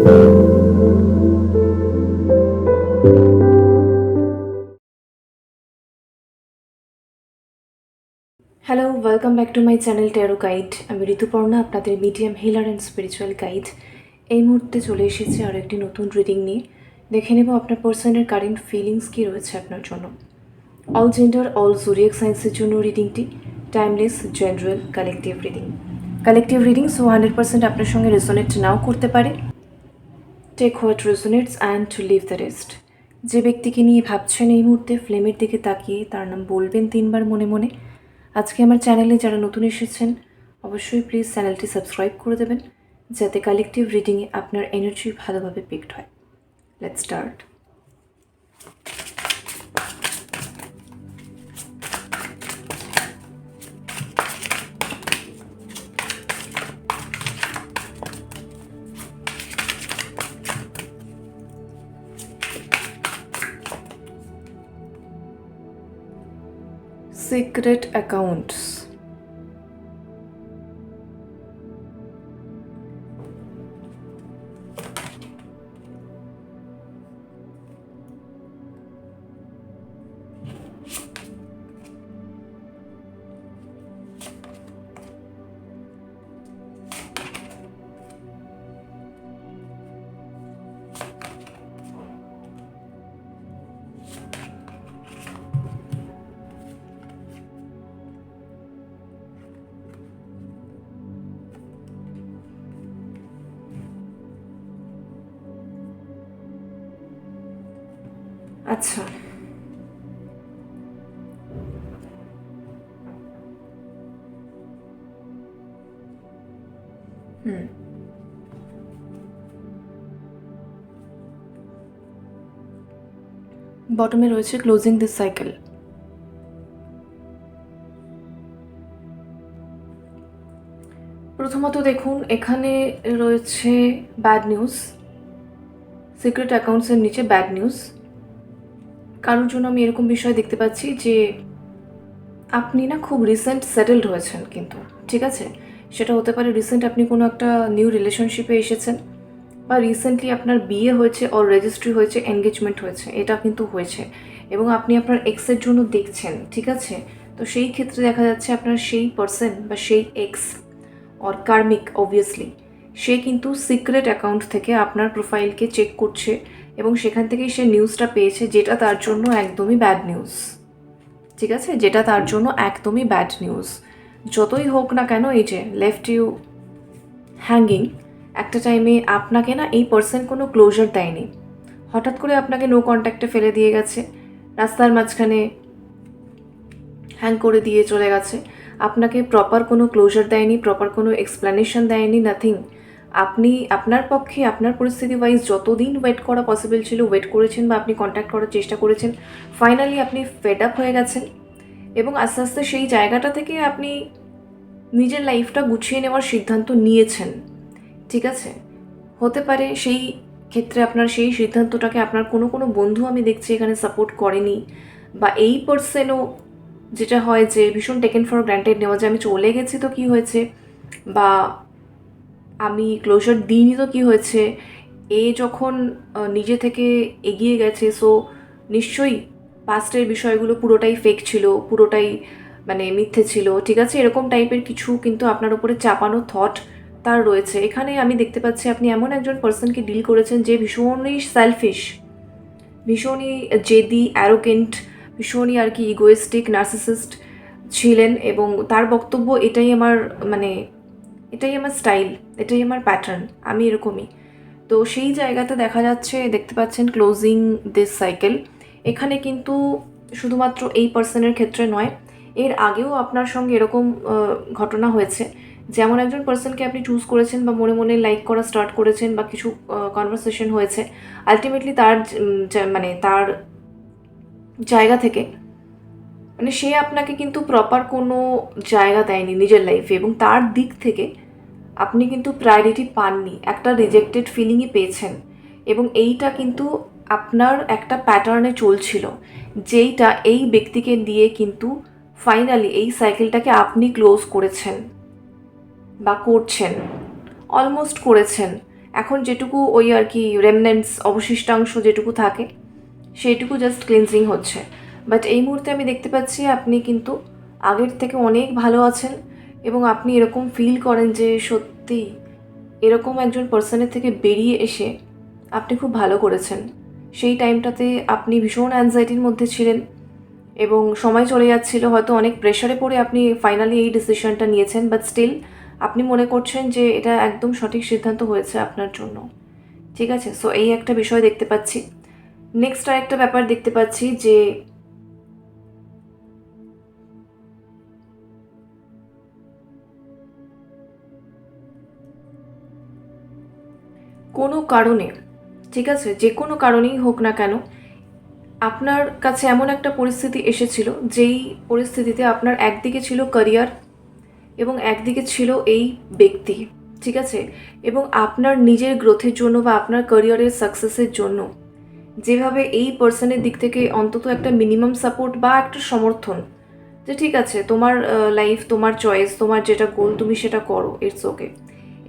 Hello, welcome back to my channel tarot guide. আমি ঋতুপর্ণা, আপনাদের medium healer and spiritual guide. এই মুহূর্তে চলে এসেছি আরও একটি নতুন রিডিং নিয়ে। দেখে নেব আপনার পার্সনের কারেন্ট ফিলিংস কী রয়েছে আপনার জন্য। অল জেন্ডার, অল জোডিয়াক সায়েন্সের জন্য রিডিংটি timeless, general, collective reading. Collective reading 100% আপনার সঙ্গে রেজোনেট নাও করতে পারে। Take what resonates and to leave the rest. যে ব্যক্তিকে নিয়ে ভাবছেন এই মুহূর্তে, ফ্লেমের দিকে তাকিয়ে তার নাম বলবেন 3 বার মনে মনে। আজকে আমার চ্যানেলে যারা নতুন এসেছেন অবশ্যই প্লিজ চ্যানেলটি সাবস্ক্রাইব করে দেবেন, যাতে কালেকটিভ রিডিংয়ে আপনার এনার্জি ভালোভাবে পিকড হয়। Let's start. Secret accounts. আচ্ছা, বটমে রয়েছে ক্লোজিং দিস সাইকেল। প্রথমত দেখুন, এখানে রয়েছে ব্যাড নিউজ। সিক্রেট অ্যাকাউন্টসের নিচে ব্যাড নিউজ। কারোর জন্য আমি এরকম বিষয় দেখতে পাচ্ছি যে আপনি না খুব রিসেন্ট সেটেলড হয়েছেন, কিন্তু ঠিক আছে, সেটা হতে পারে রিসেন্ট আপনি কোনো একটা নিউ রিলেশনশিপে এসেছেন, বা রিসেন্টলি আপনার বিয়ে হয়েছে, অর রেজিস্ট্রি হয়েছে, এনগেজমেন্ট হয়েছে, এটা কিন্তু হয়েছে, এবং আপনি আপনার এক্সের জন্য দেখছেন, ঠিক আছে। তো সেই ক্ষেত্রে দেখা যাচ্ছে আপনার সেই পার্সন বা সেই এক্স অর কার্মিক অবভিয়াসলি, সে কিন্তু সিক্রেট অ্যাকাউন্ট থেকে আপনার প্রোফাইলকে চেক করছে, এবং সেখান থেকেই সে নিউজটা পেয়েছে, যেটা তার জন্য একদমই ব্যাড নিউজ, ঠিক আছে, যেটা তার জন্য একদমই ব্যাড নিউজ। যতই হোক না কেন, এই যে লেফট ইউ হ্যাঙ্গিং, একটা টাইমে আপনাকে না এই পার্সন কোনো ক্লোজার দেয়নি, হঠাৎ করে আপনাকে নো কন্ট্যাক্টে ফেলে দিয়ে গেছে, রাস্তার মাঝখানে হ্যাং করে দিয়ে চলে গেছে, আপনাকে প্রপার কোনো ক্লোজার দেয়নি, প্রপার কোনো এক্সপ্লেনেশন দেয়নি, নাথিং। আপনি আপনার পক্ষে আপনার পরিস্থিতি ওয়াইজ যতদিন ওয়েট করা পসিবল ছিল ওয়েট করেছেন, বা আপনি কন্ট্যাক্ট করার চেষ্টা করেছেন, ফাইনালি আপনি ফেড আপ হয়ে গেছেন, এবং আস্তে আস্তে সেই জায়গাটা থেকে আপনি নিজের লাইফটা গুছিয়ে নেওয়ার সিদ্ধান্ত নিয়েছেন, ঠিক আছে। হতে পারে সেই ক্ষেত্রে আপনার সেই সিদ্ধান্তটাকে আপনার কোনো কোনো বন্ধু আমি দেখছি এখানে সাপোর্ট করেনি, বা এই পার্সনও, যেটা হয় যে ভীষণ টেকেন ফর গ্র্যান্টেড নেওয়া, যে আমি চলে গেছি তো কী হয়েছে, বা আমি ক্লোজার দিইনি তো কী হয়েছে, এ যখন নিজে থেকে এগিয়ে গেছে, সো নিশ্চয়ই পাস্টের বিষয়গুলো পুরোটাই ফেক ছিল, পুরোটাই মানে মিথ্যে ছিল, ঠিক আছে, এরকম টাইপের কিছু কিন্তু আপনার উপরে চাপানো থট তার রয়েছে। এখানে আমি দেখতে পাচ্ছি আপনি এমন একজন পার্সনকে ডিল করেছেন যে ভীষণই সেলফিশ, ভীষণই জেদি, অ্যারোগেন্ট, ভীষণই আর কি ইগোয়েস্টিক, নার্সিসিস্ট ছিলেন, এবং তার বক্তব্য এটাই আমার মানে এটাই আমার স্টাইল, এটাই আমার প্যাটার্ন, আমি এরকমই। তো সেই জায়গাতে দেখা যাচ্ছে, দেখতে পাচ্ছেন ক্লোজিং দিস সাইকেল। এখানে কিন্তু শুধুমাত্র এই পার্সনের ক্ষেত্রে নয়, এর আগেও আপনার সঙ্গে এরকম ঘটনা হয়েছে, যেমন একজন পার্সনকে আপনি চুজ করেছেন, বা মনে মনে লাইক করা স্টার্ট করেছেন, বা কিছু কনভারসেশন হয়েছে, আলটিমেটলি তার মানে তার জায়গা থেকে মানে সে আপনাকে কিন্তু প্রপার কোনো জায়গা দেয়নি নিজের লাইফে, এবং তার দিক থেকে আপনি কিন্তু প্রায়োরিটি পাননি, একটা রিজেক্টেড ফিলিংই পেয়েছেন, এবং এইটা কিন্তু আপনার একটা প্যাটার্নে চলছিল, যেইটা এই ব্যক্তিকে দিয়ে কিন্তু ফাইনালি এই সাইকেলটাকে আপনি ক্লোজ করেছেন বা করছেন, অলমোস্ট করেছেন। এখন যেটুকু ওই আর কি রেমনেন্টস অবশিষ্টাংশ যেটুকু থাকে সেইটুকু জাস্ট ক্লিনজিং হচ্ছে। বাট এই মুহূর্তে আমি দেখতে পাচ্ছি আপনি কিন্তু আগের থেকে অনেক ভালো আছেন এবং আপনি এরকম ফিল করেন যে সত্যি এরকম একজন পার্সনের থেকে বেরিয়ে এসে আপনি খুব ভালো করেছেন। সেই টাইমটাতে আপনি ভীষণ অ্যাংজাইটির মধ্যে ছিলেন এবং সময় চলে যাচ্ছিল, হয়তো অনেক প্রেশারে পড়ে আপনি ফাইনালি এই ডিসিশনটা নিয়েছেন, বাট স্টিল আপনি মনে করছেন যে এটা একদম সঠিক সিদ্ধান্ত হয়েছে আপনার জন্য। ঠিক আছে, সো এই একটা বিষয় দেখতে পাচ্ছি। নেক্সট আরেকটা ব্যাপার দেখতে পাচ্ছি যে কোনো কারণে, ঠিক আছে, যে কোনো কারণেই হোক না কেন, আপনার কাছে এমন একটা পরিস্থিতি এসেছিল যেই পরিস্থিতিতে আপনার একদিকে ছিল ক্যারিয়ার এবং একদিকে ছিল এই ব্যক্তি, ঠিক আছে, এবং আপনার নিজের গ্রোথের জন্য বা আপনার ক্যারিয়ারের সাকসেসের জন্য যেভাবে এই পার্সনের দিক থেকে অন্তত একটা মিনিমাম সাপোর্ট বা একটা সমর্থন, যে ঠিক আছে তোমার লাইফ, তোমার চয়েস, তোমার যেটা গোল তুমি সেটা করো, ইটস ওকে,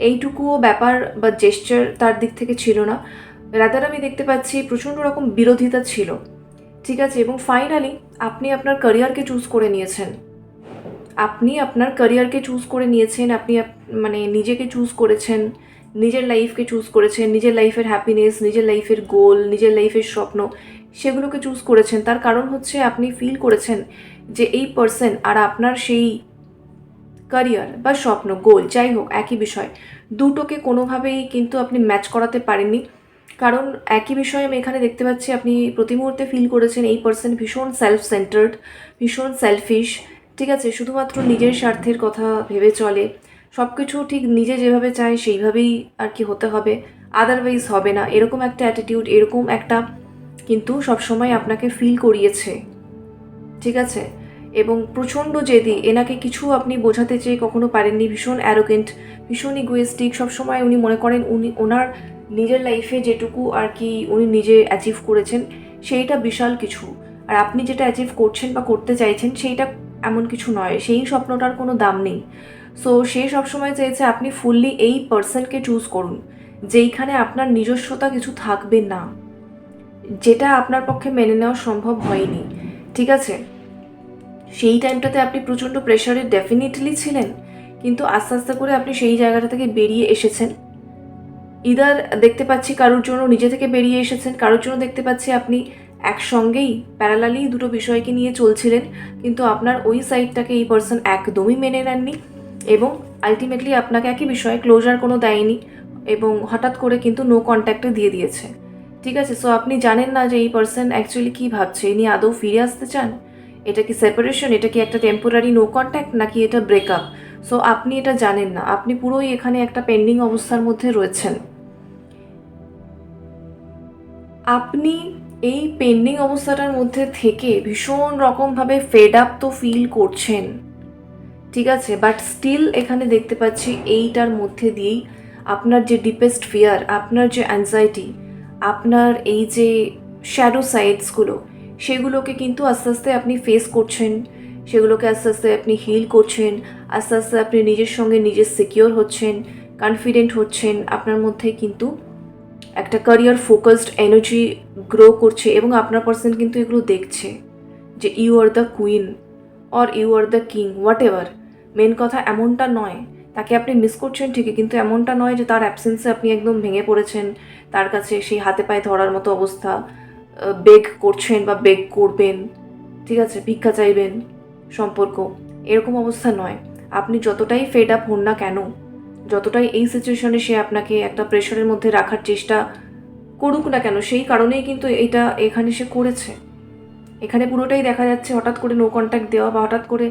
এইটুকুও ব্যাপার বা জেস্চার তার দিক থেকে ছিল না। রাদার আমি দেখতে পাচ্ছি প্রচণ্ড রকম বিরোধিতা ছিল, ঠিক আছে, এবং ফাইনালি আপনি আপনার ক্যারিয়ারকে চুজ করে নিয়েছেন। আপনি আপনার ক্যারিয়ারকে চুজ করে নিয়েছেন, আপনি মানে নিজেকে চুজ করেছেন, নিজের লাইফকে চুজ করেছেন, নিজের লাইফের হ্যাপিনেস, নিজের লাইফের গোল, নিজের লাইফের স্বপ্ন, সেগুলোকে চুজ করেছেন। তার কারণ হচ্ছে আপনি ফিল করেছেন যে এই পার্সন আর আপনার সেই ক্যারিয়ার বা স্বপ্ন, গোল যাই হোক একই বিষয়, দুটোকে কোনোভাবেই কিন্তু আপনি ম্যাচ করাতে পারেননি। কারণ একই বিষয় আমি এখানে দেখতে পাচ্ছি আপনি প্রতি মুহূর্তে ফিল করেছেন এই পার্সন ভীষণ সেলফ সেন্টার্ড, ভীষণ সেলফিশ, ঠিক আছে, শুধুমাত্র নিজের স্বার্থের কথা ভেবে চলে, সব কিছু ঠিক নিজে যেভাবে চায় সেইভাবেই আর কি হতে হবে, আদারওয়াইজ হবে না, এরকম একটা অ্যাটিটিউড, এরকম একটা কিন্তু সবসময় আপনাকে ফিল করিয়েছে, ঠিক আছে, এবং প্রচণ্ড জেদি, এনাকে কিছু আপনি বোঝাতে চেয়ে কখনো পারেননি, ভীষণ অ্যারোগেন্ট, ভীষণ ইগোয়েস্টিক, সবসময় উনি মনে করেন ওনার নিজের লাইফে যেটুকু আর কি উনি নিজে অ্যাচিভ করেছেন সেইটা বিশাল কিছু, আর আপনি যেটা অ্যাচিভ করছেন বা করতে চাইছেন সেইটা এমন কিছু নয়, সেই স্বপ্নটার কোনো দাম নেই। সো সে সবসময় চেয়েছে আপনি ফুললি এই পার্সনকে চুজ করুন যেইখানে আপনার নিজস্বতা কিছু থাকবে না, যেটা আপনার পক্ষে মেনে নেওয়া সম্ভব হয়নি, ঠিক আছে। সেই টাইমটাতে আপনি প্রচণ্ড প্রেশারে ডেফিনেটলি ছিলেন, কিন্তু আস্তে আস্তে করে আপনি সেই জায়গাটা থেকে বেরিয়ে এসেছেন। ইদার দেখতে পাচ্ছি কারোর জন্য নিজে থেকে বেরিয়ে এসেছেন, কারোর জন্য দেখতে পাচ্ছি আপনি একসঙ্গেই প্যারালালি দুটো বিষয়কে নিয়ে চলছিলেন, কিন্তু আপনার ওই সাইডটাকে এই পার্সন একদমই মেনে নেননি এবং আলটিমেটলি আপনাকে একই বিষয়ে ক্লোজার কোনো দেয়নি এবং হঠাৎ করে কিন্তু নো কন্ট্যাক্টে দিয়ে দিয়েছে, ঠিক আছে। সো আপনি জানেন না যে এই পার্সন অ্যাকচুয়ালি কী ভাবছে, ইনি আদৌ ফিরে আসতে চান, এটা কি সেপারেশন, এটা কি একটা টেম্পোরারি নো কন্ট্যাক্ট, নাকি এটা ব্রেকআপ। সো আপনি এটা জানেন না, আপনি পুরোই এখানে একটা পেন্ডিং অবস্থার মধ্যে রয়েছেন। আপনি এই পেন্ডিং অবস্থাটার মধ্যে থেকে ভীষণ রকমভাবে ফেড আপ তো ফিল করছেন, ঠিক আছে, বাট স্টিল এখানে দেখতে পাচ্ছি এইটার মধ্যে দিয়েই আপনার যে ডিপেস্ট ফিয়ার, আপনার যে অ্যাংজাইটি, আপনার এই যে শ্যাডো সাইডসগুলো, সেগুলোকে কিন্তু আস্তে আস্তে আপনি ফেস করছেন, সেগুলোকে আস্তে আস্তে আপনি হিল করছেন, আস্তে আস্তে আপনি নিজের সঙ্গে নিজে সিকিওর হচ্ছেন, কনফিডেন্ট হচ্ছেন, আপনার মধ্যে কিন্তু একটা ক্যারিয়ার ফোকাসড এনার্জি গ্রো করছে এবং আপনার পার্সন কিন্তু এগুলো দেখছে যে you are the queen or you are the king, whatever. Main কথা এমনটা নয় তাকে আপনি মিস করছেন ঠিকই, কিন্তু এমনটা নয় যে তার অ্যাবসেন্সে আপনি একদম ভেঙে পড়েছেন, তার কাছে সেই হাতে পায়ে ধরার মতো অবস্থা, বেগ করছেন বা বেগ করবেন, ঠিক আছে, ভিক্ষা চাইবেন সম্পর্ক, এরকম অবস্থা নয়। আপনি যতটাই ফেড আপ হন না কেন, যতটাই এই সিচুয়েশনে সে আপনাকে একটা প্রেশারের মধ্যে রাখার চেষ্টা করুক না কেন, সেই কারণেই কিন্তু এটা এখানে সে করেছে। এখানে পুরোটাই দেখা যাচ্ছে হঠাৎ করে নো কন্ট্যাক্ট দেওয়া বা হঠাৎ করে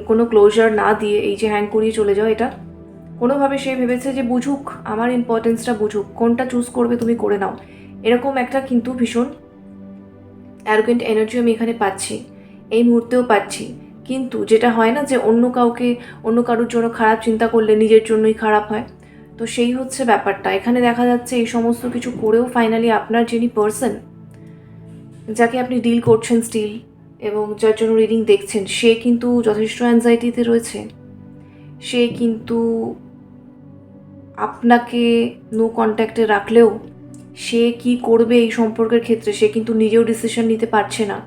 কোনো ক্লোজার না দিয়ে এই যে হ্যাং করিয়ে চলে যাওয়া, এটা কোনোভাবে সে ভেবেছে যে বুঝুক, আমার ইম্পর্টেন্সটা বুঝুক, কোনটা চুজ করবে তুমি করে নাও, এরকম একটা কিন্তু ভীষণ অ্যারোগেন্ট এনার্জি আমি এখানে পাচ্ছি, এই মুহূর্তেও পাচ্ছি। কিন্তু যেটা হয় না যে অন্য কারোর জন্য খারাপ চিন্তা করলে নিজের জন্যই খারাপ হয়, তো সেই হচ্ছে ব্যাপারটা। এখানে দেখা যাচ্ছে এই সমস্ত কিছু করেও ফাইনালি আপনার যিনি পার্সন, যাকে আপনি ডিল করছেন স্টিল এবং যার জন্য রিডিং দেখছেন, সে কিন্তু যথেষ্ট অ্যাংজাইটিতে রয়েছে, সে কিন্তু আপনাকে নো কন্ট্যাক্টে রাখলেও সে কি করবে এই সম্পর্কের ক্ষেত্রে সে কিন্তু নিজেও ডিসিশন নিতে পারছে না,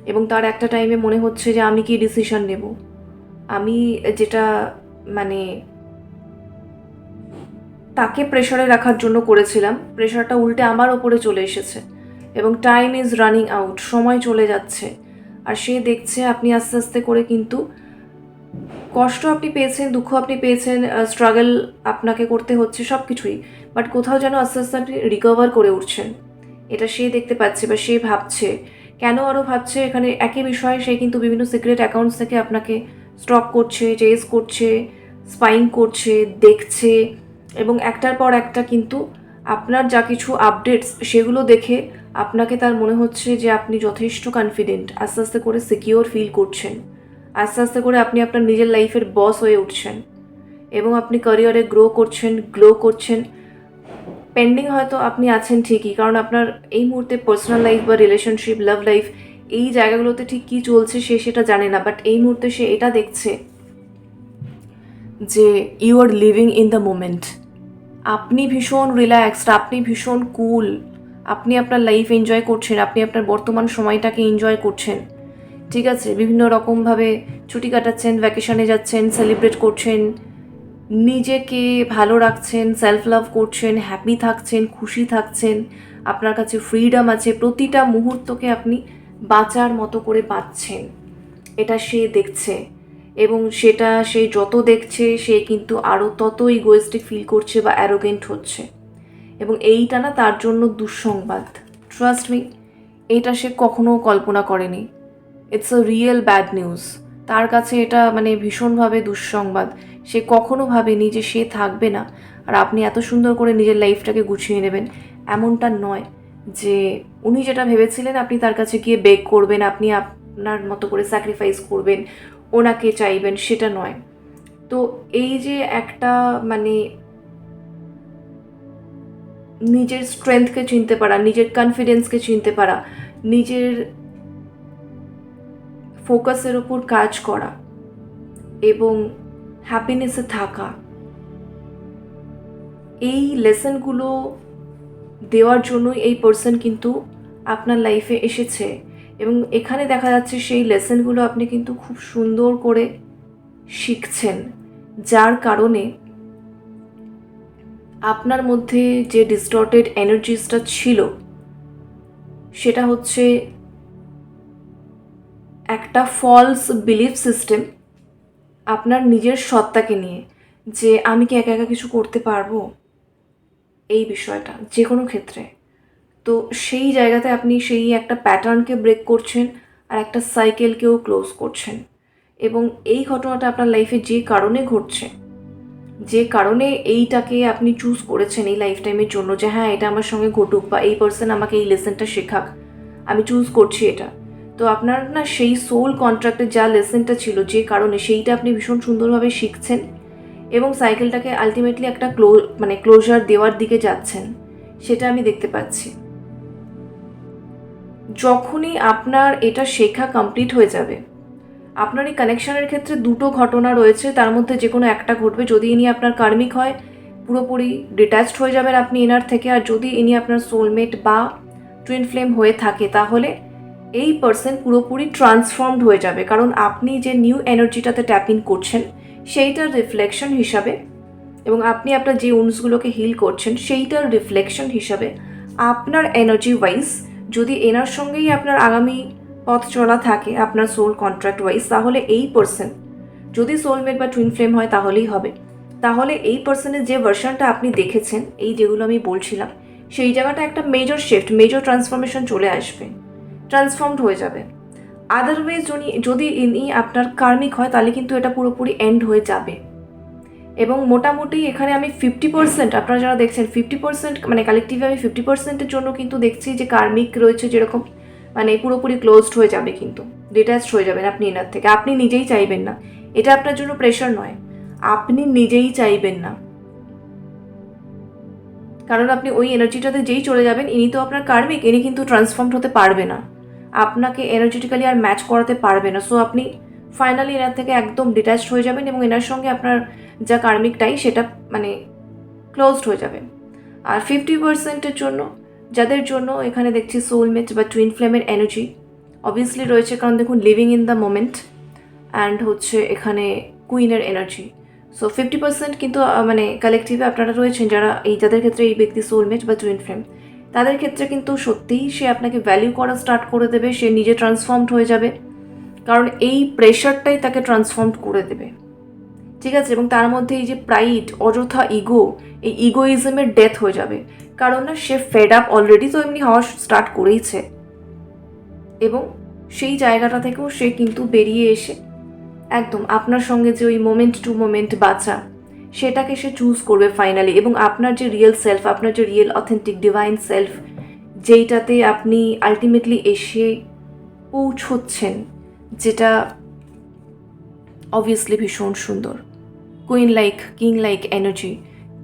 এবং তার একটা টাইমে মনে হচ্ছে যে আমি কি ডিসিশন নেব, আমি যেটা মানে তাকে প্রেশারে রাখার জন্য করেছিলাম, প্রেশারটা উল্টে আমার ওপরে চলে এসেছে এবং টাইম ইজ রানিং আউট, সময় চলে যাচ্ছে। আর সে দেখছে আপনি আস্তে আস্তে করে কিন্তু কষ্ট আপনি পেয়েছেন, দুঃখ আপনি পেয়েছেন, স্ট্রাগল আপনাকে করতে হচ্ছে সব কিছুই, বাট কোথাও যেন আস্তে আস্তে আপনি রিকভার করে উঠছেন, এটা সে দেখতে পাচ্ছে বা সে ভাবছে। কেন আরও ভাবছে, এখানে একই বিষয়ে সে কিন্তু বিভিন্ন সিক্রেট অ্যাকাউন্টস থেকে আপনাকে স্টক করছে, চেস করছে, স্পাইং করছে, দেখছে, এবং একটার পর একটা কিন্তু আপনার যা কিছু আপডেটস সেগুলো দেখে আপনাকে তার মনে হচ্ছে যে আপনি যথেষ্ট কনফিডেন্ট, আস্তে আস্তে করে সিকিওর ফিল করছেন, আস্তে আস্তে করে আপনি আপনার নিজের লাইফের বস হয়ে উঠছেন এবং আপনি ক্যারিয়ারে গ্লো করছেন। পেন্ডিং হয়তো আপনি আছেন ঠিকই, কারণ আপনার এই মুহূর্তে পার্সোনাল লাইফ বা রিলেশনশিপ, লাভ লাইফ, এই জায়গাগুলোতে ঠিক কী চলছে সে সেটা জানে না, বাট এই মুহূর্তে সে এটা দেখছে যে you are living in the moment. আপনি ভীষণ রিল্যাক্সড, আপনি ভীষণ কুল, আপনি আপনার লাইফ এনজয় করছেন, আপনি আপনার বর্তমান সময়টাকে এনজয় করছেন, ঠিক আছে, বিভিন্ন রকমভাবে ছুটি কাটাচ্ছেন, ভ্যাকেশনে যাচ্ছেন, সেলিব্রেট করছেন, নিজেকে ভালো রাখছেন, সেলফ লাভ করছেন, হ্যাপি থাকছেন, খুশি থাকছেন, আপনার কাছে ফ্রিডম আছে, প্রতিটা মুহূর্তকে আপনি বাঁচার মতো করে বাঁচছেন, এটা সে দেখছে। এবং সেটা সে যত দেখছে সে কিন্তু আরও তত ইগোয়েস্টিক ফিল করছে বা অ্যারোগেন্ট হচ্ছে, এবং এইটা না তার জন্য দুঃসংবাদ। ট্রাস্ট মি, এইটা সে কখনো কল্পনা করেনি। It's a real bad news. তার কাছে এটা মানে ভীষণভাবে দুঃসংবাদ। সে কখনো ভাবেনি যে সে থাকবে না আর আপনি এত সুন্দর করে নিজের লাইফটাকে গুছিয়ে নেবেন। এমনটা নয় যে উনি যেটা ভেবেছিলেন আপনি তার কাছে গিয়ে বেগ করবেন, আপনি আপনার মতো করে স্যাক্রিফাইস করবেন, ওনাকে চাইবেন, সেটা নয়। তো এই যে একটা মানে নিজের স্ট্রেংথকে চিনতে পারা, নিজের কনফিডেন্সকে চিনতে পারা, নিজের ফোকাসের ওপর কাজ করা এবং হ্যাপিনেসে থাকা, এই লেসনগুলো দেওয়ার জন্যই এই পার্সন কিন্তু আপনার লাইফে এসেছে। এবং এখানে দেখা যাচ্ছে সেই লেসনগুলো আপনি কিন্তু খুব সুন্দর করে শিখছেন, যার কারণে আপনার মধ্যে যে ডিস্টর্টেড এনার্জিসটা ছিল সেটা হচ্ছে একটা ফলস বিলিফ সিস্টেম আপনার নিজের সত্তাকে নিয়ে, যে আমি কি একা একা কিছু করতে পারবো, এই বিষয়টা যে কোনো ক্ষেত্রে। তো সেই জায়গাতে আপনি সেই একটা প্যাটার্নকে ব্রেক করছেন আর একটা সাইকেলকেও ক্লোজ করছেন। এবং এই ঘটনাটা আপনার লাইফে যে কারণে ঘটছে, যে কারণে এইটাকে আপনি চুজ করেছেন এই লাইফ টাইমের জন্য, যে হ্যাঁ এটা আমার সঙ্গে ঘটুক বা এই পার্সন আমাকে এই লেসনটা শেখাক, আমি চুজ করছি এটা। তো আপনার না সেই সোল কন্ট্রাক্টে যা লেসনটা ছিল, যে কারণে সেইটা আপনি ভীষণ সুন্দরভাবে শিখছেন এবং সাইকেলটাকে আলটিমেটলি একটা ক্লোজার দেওয়ার দিকে যাচ্ছেন, সেটা আমি দেখতে পাচ্ছি। যখনই আপনার এটা শেখা কমপ্লিট হয়ে যাবে, আপনার এই কানেকশনের ক্ষেত্রে দুটো ঘটনা রয়েছে, তার মধ্যে যে কোনো একটা ঘটবে। যদি ইনি আপনার কার্মিক হয়, পুরোপুরি ডিট্যাচড হয়ে যাবেন আপনি এনার থেকে, আর যদি ইনি আপনার সোলমেট বা টুইন ফ্লেম হয়ে থাকে তাহলে এই পার্সন পুরোপুরি ট্রান্সফর্মড হয়ে যাবে, কারণ আপনি যে নিউ এনার্জিটাতে ট্যাপ ইন করছেন সেইটার রিফ্লেকশন হিসাবে, এবং আপনি আপনার যে উন্সগুলোকে হিল করছেন সেইটার রিফ্লেকশন হিসাবে আপনার এনার্জি ওয়াইজ যদি এনার সঙ্গেই আপনার আগামী পথ চলা থাকে আপনার সোল কন্ট্রাক্ট ওয়াইজ, তাহলে এই পার্সন যদি সোলমেট বা টুইন ফ্লেম হয় তাহলেই হবে। তাহলে এই পার্সনের যে ভার্সনটা আপনি দেখেছেন, এই যেগুলো আমি বলছিলাম, সেই জায়গাটা একটা মেজর শিফট, মেজর ট্রান্সফরমেশন চলে আসবে, ট্রান্সফর্মড হয়ে যাবে। আদারওয়াইজ যদি ইনি আপনার কার্মিক হয় তাহলে কিন্তু এটা পুরোপুরি এন্ড হয়ে যাবে। এবং মোটামুটি এখানে আমি 50%, আপনারা যারা দেখছেন 50%, মানে কালেকটিভে আমি 50%-এর জন্য কিন্তু দেখছি যে কার্মিক রয়েছে, যেরকম মানে পুরোপুরি ক্লোজড হয়ে যাবে, কিন্তু ডিট্যাচড হয়ে যাবেন আপনি এনার থেকে। আপনি নিজেই চাইবেন না, এটা আপনার জন্য প্রেশার নয়, আপনি নিজেই চাইবেন না, কারণ আপনি ওই এনার্জিটাতে যেই চলে যাবেন, ইনি তো আপনার কার্মিক, ইনি কিন্তু ট্রান্সফর্মড হতে পারবে না, আপনাকে এনার্জেটিক্যালি আর ম্যাচ করাতে পারবে না। সো আপনি ফাইনালি এনার থেকে একদম ডিট্যাচড হয়ে যাবেন এবং এনার সঙ্গে আপনার যা কার্মিকটাই সেটা মানে ক্লোজড হয়ে যাবে। আর 50%-এর জন্য, যাদের জন্য এখানে দেখছি সোলমেট বা টুইন ফ্লেমের এনার্জি অবভিয়াসলি রয়েছে, কারণ দেখুন living in the moment and হচ্ছে এখানে কুইনের এনার্জি। সো 50% কিন্তু মানে কালেকটিভে আপনারা রয়েছেন যারা যাদের ক্ষেত্রে এই ব্যক্তি সোলমেট বা টুইন ফ্লেম, তাদের ক্ষেত্রে কিন্তু সত্যিই সে আপনাকে ভ্যালিউ করা স্টার্ট করে দেবে, সে নিজে ট্রান্সফর্মড হয়ে যাবে, কারণ এই প্রেশারটাই তাকে ট্রান্সফর্মড করে দেবে, ঠিক আছে। এবং তার মধ্যে এই যে প্রাইড, অযথা ইগো, এই ইগোইজমের ডেথ হয়ে যাবে, কারণ না সে ফেড আপ অলরেডি তো এমনি হওয়া স্টার্ট করেইছে, এবং সেই জায়গাটা থেকেও সে কিন্তু বেরিয়ে এসে একদম আপনার সঙ্গে যে ওই মোমেন্ট টু মোমেন্ট বাঁচা, সেটাকে সে চুজ করবে ফাইনালি। এবং আপনার যে রিয়েল সেলফ, আপনার যে রিয়েল অথেন্টিক ডিভাইন সেলফ, যেইটাতে আপনি আলটিমেটলি এসে পৌঁছচ্ছেন, যেটা অবভিয়াসলি ভীষণ সুন্দর, queen like, king like energy,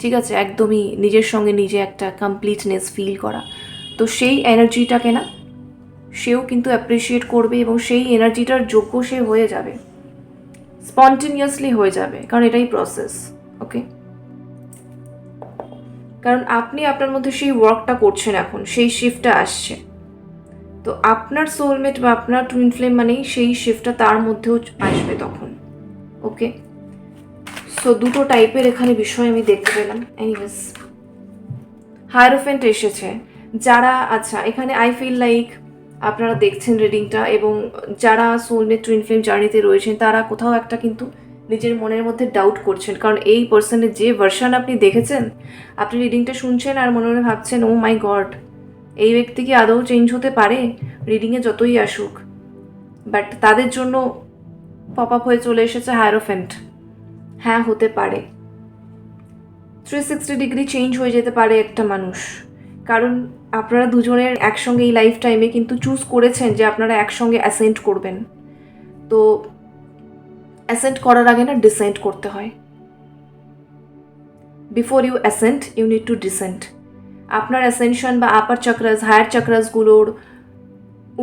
ঠিক আছে, একদমই নিজের সঙ্গে নিজে একটা কমপ্লিটনেস ফিল করা। তো সেই এনার্জিটাকে না সেও কিন্তু অ্যাপ্রিসিয়েট করবে, এবং সেই এনার্জিটার যোগ্য সে হয়ে যাবে, স্পন্টেনিয়াসলি হয়ে যাবে, কারণ এটাই প্রসেস। ওকে, কারণ আপনি আপনার মধ্যে সেই ওয়ার্কটা করছেন, এখন সেই শিফটটা আসছে। তো আপনার সোলমেট বা আপনার টুইন ফ্লেম মানেই সেই শিফটটা তার মধ্যেও আসবে তখন। ওকে, সো দুটো টাইপের এখানে বিষয় আমি দেখতে পেলাম। এনিওয়েজ, হায়ারোফেন্ট এসেছে যারা, আচ্ছা এখানে আই ফিল লাইক আপনারা দেখছেন রিডিংটা, এবং যারা সোলমেট টুইন ফ্লেম জার্নিতে রয়েছেন তারা কোথাও একটা কিন্তু নিজের মনের মধ্যে ডাউট করছেন, কারণ এই পার্সনের যে ভার্সন আপনি দেখেছেন, আপনি রিডিংটা শুনছেন আর মনে মনে ভাবছেন ও মাই গড, এই ব্যক্তি কি আদৌ চেঞ্জ হতে পারে রিডিংয়ে যতই আসুক। বাট তাদের জন্য পপ আপ হয়ে চলে এসেছে হায়ারোফেন্ট। হ্যাঁ, হতে পারে, 360 ডিগ্রি চেঞ্জ হয়ে যেতে পারে একটা মানুষ, কারণ আপনারা দুজনের একসঙ্গে এই লাইফ টাইমে কিন্তু চুজ করেছেন যে আপনারা একসঙ্গে অ্যাসেন্ট করবেন। তো অ্যাসেন্ট করার আগে না ডিসেন্ট করতে হয়। Before you ascent you need to descent. আপনার অ্যাসেনশন বা আপার চাকরাস, হায়ার চাকরাসগুলোর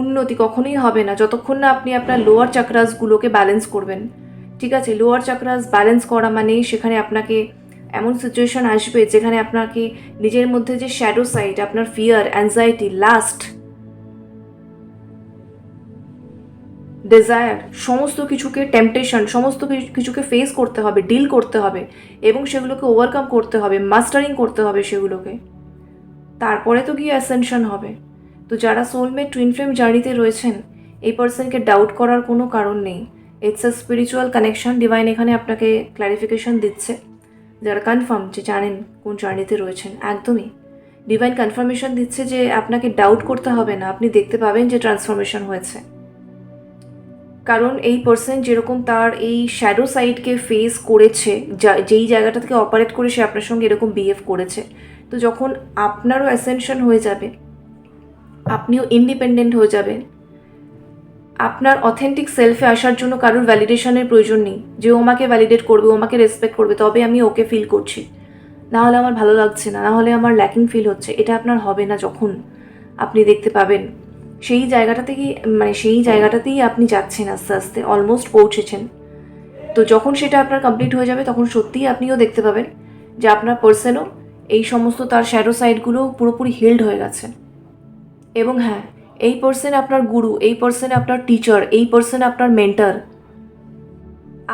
উন্নতি কখনোই হবে না যতক্ষণ না আপনি আপনার লোয়ার চাকরাসগুলোকে ব্যালেন্স করবেন, ঠিক আছে। লোয়ার চাকরাস ব্যালেন্স করা মানেই সেখানে আপনাকে এমন সিচুয়েশন আসবে যেখানে আপনাকে নিজের মধ্যে যে শ্যাডো সাইড, আপনার ফিয়ার, অ্যাংজাইটি, লাস্ট, ডেজায়ার, সমস্ত কিছুকে, টেম্পটেশন, সমস্ত কিছুকে ফেস করতে হবে, ডিল করতে হবে, এবং সেগুলোকে ওভারকাম করতে হবে, মাস্টারিং করতে হবে সেগুলোকে, তারপরে তো গিয়ে অ্যাসেনশন হবে। তো যারা সোলমেট টুইন ফ্লেম জার্নিতে রয়েছেন, এই পার্সনকে ডাউট করার কোনো কারণ নেই। It's a spiritual connection. Divine এখানে আপনাকে ক্ল্যারিফিকেশন দিচ্ছে, যারা কনফার্ম যে জানেন কোন জার্নিতে রয়েছেন, একদমই ডিভাইন কনফার্মেশন দিচ্ছে যে আপনাকে ডাউট করতে হবে না, আপনি দেখতে পাবেন যে ট্রান্সফরমেশন হয়েছে। কারণ এই পার্সন যেরকম তার এই শ্যাডো সাইডকে ফেস করেছে, যেই জায়গাটা থেকে অপারেট করে সে আপনার সঙ্গে এরকম বিহেভ করেছে, তো যখন আপনারও অ্যাসেনশন হয়ে যাবে, আপনিও ইন্ডিপেন্ডেন্ট হয়ে যাবেন, আপনার অথেন্টিক সেলফে আসার জন্য কারোর ভ্যালিডেশনের প্রয়োজন নেই যে ও আমাকে ভ্যালিডেট করবে, ও আমাকে রেসপেক্ট করবে, তবে আমি ওকে ফিল করছি, না হলে আমার ভালো লাগছে না, না হলে আমার ল্যাকিং ফিল হচ্ছে। এটা আপনার হবে না যখন আপনি দেখতে পাবেন সেই জায়গাটা থেকেই, মানে সেই জায়গাটাতেই আপনি যাচ্ছেন, আস্তে আস্তে অলমোস্ট পৌঁছেছেন। তো যখন সেটা আপনার কমপ্লিট হয়ে যাবে, তখন সত্যিই আপনিও দেখতে পাবেন যে আপনার পার্সনও এই সমস্ত তার শ্যাডো সাইডগুলো পুরোপুরি হিল্ড হয়ে গেছে। এবং হ্যাঁ, এই পার্সন আপনার গুরু, এই পার্সন আপনার টিচার, এই পার্সন আপনার মেন্টর।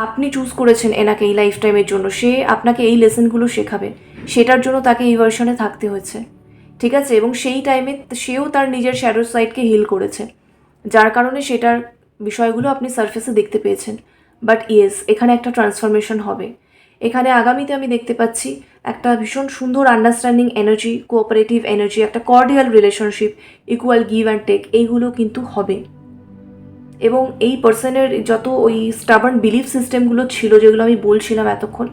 আপনি চুজ করেছেন এনাকে এই লাইফ টাইমের জন্য, সে আপনাকে এই লেসনগুলো শেখাবে, সেটার জন্য তাকে এই ভার্সনে থাকতে হয়েছে, ঠিক আছে। এবং সেই টাইমে সেও তার নিজের শ্যাডো সাইডকে হিল করেছে, যার কারণে সেটার বিষয়গুলো আপনি সারফেসে দেখতে পেয়েছেন। বাট ইয়েস, এখানে একটা ট্রান্সফরমেশন হবে। এখানে আগামীতে আমি দেখতে পাচ্ছি একটা ভীষণ সুন্দর আন্ডারস্ট্যান্ডিং এনার্জি, কোঅপারেটিভ এনার্জি, একটা cordial relationship, equal give and take, এইগুলো কিন্তু হবে। এবং এই পার্সনের যত ওই স্টাবার্ন বিলিফ সিস্টেমগুলো ছিল, যেগুলো আমি বলছিলাম এতক্ষণ,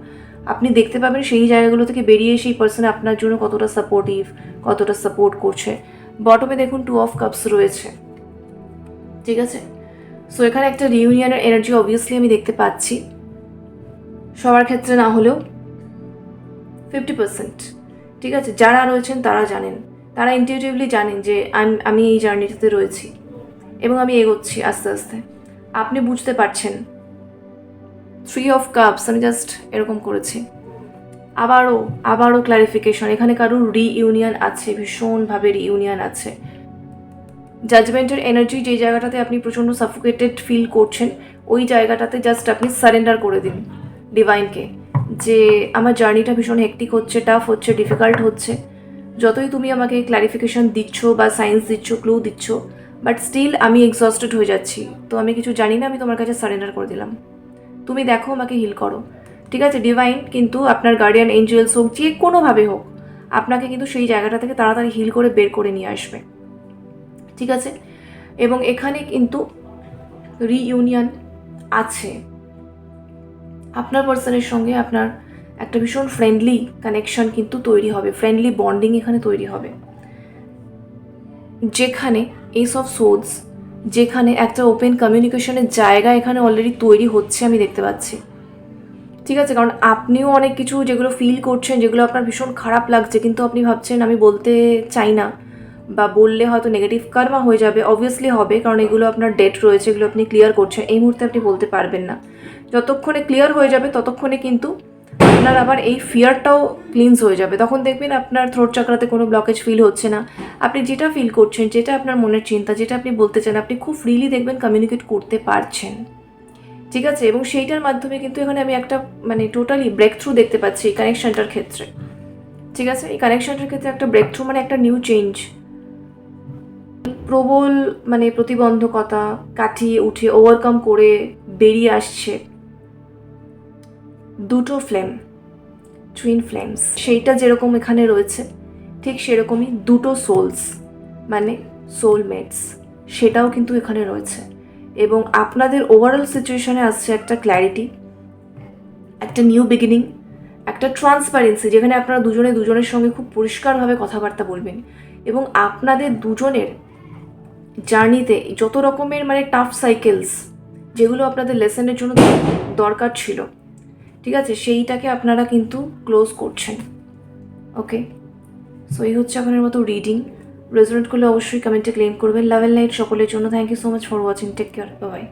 আপনি দেখতে পাবেন সেই জায়গাগুলো থেকে বেরিয়ে এসে এই পার্সন আপনার জন্য কতটা সাপোর্টিভ, কতটা সাপোর্ট করছে। বটমে দেখুন 2 অফ কাপস রয়েছে, ঠিক আছে। সো এখানে একটা রিউনিয়নের এনার্জি অবভিয়াসলি আমি দেখতে পাচ্ছি, সবার ক্ষেত্রে না হলেও 50%, ঠিক আছে। যারা রয়েছেন তারা জানেন, তারা ইনটিউটিভলি জানেন যে আমি এই জার্নিটাতে রয়েছি এবং আমি এগোচ্ছি আস্তে আস্তে। আপনি বুঝতে পারছেন 3 অফ কাপস, আমি জাস্ট এরকম করেছি, আবারও ক্লারিফিকেশন, এখানে কারোর রিইউনিয়ন আছে, ভীষণভাবে রিইউনিয়ন আছে। জাজমেন্টের এনার্জি, যে জায়গাটাতে আপনি প্রচণ্ড সাফোকেটেড ফিল করছেন, ওই জায়গাটাতে জাস্ট আপনি সারেন্ডার করে দিন ডিভাইনকে, যে আমার জার্নিটা ভীষণ হেক্টিক হচ্ছে, টাফ হচ্ছে, ডিফিকাল্ট হচ্ছে। যতই তুমি আমাকে ক্ল্যারিফিকেশন দিচ্ছ বা সায়েন্স দিচ্ছ, ক্লু দিচ্ছ, বাট স্টিল আমি এক্সস্টেড হয়ে যাচ্ছি। তো আমি কিছু জানি না, আমি তোমার কাছে সারেন্ডার করে দিলাম, তুমি দেখো, আমাকে হিল করো। ঠিক আছে, ডিভাইন কিন্তু আপনার গার্ডিয়ান এঞ্জেলস হোক, যে কোনোভাবে হোক, আপনাকে কিন্তু সেই জায়গাটা থেকে তাড়াতাড়ি হিল করে বের করে নিয়ে আসবে। ঠিক আছে, এবং এখানে কিন্তু রিইউনিয়ন আছে আপনার পার্সনের সঙ্গে। আপনার একটা ভীষণ ফ্রেন্ডলি কানেকশন কিন্তু তৈরি হবে, ফ্রেন্ডলি বন্ডিং এখানে তৈরি হবে, যেখানে এস অফ সোর্ডস, যেখানে একটা ওপেন কমিউনিকেশনের জায়গা এখানে অলরেডি তৈরি হচ্ছে আমি দেখতে পাচ্ছি। ঠিক আছে, কারণ আপনিও অনেক কিছু যেগুলো ফিল করছেন, যেগুলো আপনার ভীষণ খারাপ লাগছে, কিন্তু আপনি ভাবছেন আমি বলতে চাই না, বা বললে হয়তো নেগেটিভ কার্মা হয়ে যাবে। অবভিয়াসলি হবে, কারণ এগুলো আপনার ডেট রয়েছে, এগুলো আপনি ক্লিয়ার করছেন। এই মুহূর্তে আপনি বলতে পারবেন না, যতক্ষণে ক্লিয়ার হয়ে যাবে ততক্ষণে কিন্তু আপনার আবার এই ফিয়ারটাও ক্লিনস হয়ে যাবে। তখন দেখবেন আপনার থ্রোট চাকরাতে কোনো ব্লকেজ ফিল হচ্ছে না। আপনি যেটা ফিল করছেন, যেটা আপনার মনের চিন্তা, যেটা আপনি বলতে চান, আপনি খুব ফ্রিলি দেখবেন কমিউনিকেট করতে পারছেন। ঠিক আছে, এবং সেইটার মাধ্যমে কিন্তু এখানে আমি একটা মানে টোটালি ব্রেক থ্রু দেখতে পাচ্ছি এই কানেকশনটার ক্ষেত্রে। ঠিক আছে, এই কানেকশনটার ক্ষেত্রে একটা ব্রেক থ্রু মানে একটা নিউ চেঞ্জ, প্রবল মানে প্রতিবন্ধকতা কাটিয়ে উঠে ওভারকাম করে বেরিয়ে আসছে দুটো ফ্লেম, টুইন ফ্লেমস। সেইটা যেরকম এখানে রয়েছে, ঠিক সেরকমই দুটো সোলস মানে সোলমেটস, সেটাও কিন্তু এখানে রয়েছে। এবং আপনাদের ওভারঅল সিচুয়েশনে আসছে একটা ক্ল্যারিটি, একটা নিউ বিগিনিং, একটা ট্রান্সপারেন্সি, যেখানে আপনারা দুজনে দুজনের সঙ্গে খুব পরিষ্কারভাবে কথাবার্তা বলবেন। এবং আপনাদের দুজনের জার্নিতে যত রকমের মানে টাফ সাইকেলস, যেগুলো আপনাদের লেসনের জন্য দরকার ছিল, ঠিক আছে, সেইটাকে আপনারা কিন্তু ক্লোজ করছেন। ওকে, সো এই হচ্ছে আপনার মতো রিডিং। রেজোনেট করলে অবশ্যই কমেন্টে ক্লেম করবেন। লাভ এন্ড লাইট সকলের জন্য। Thank you so much for watching. Take care, bye by.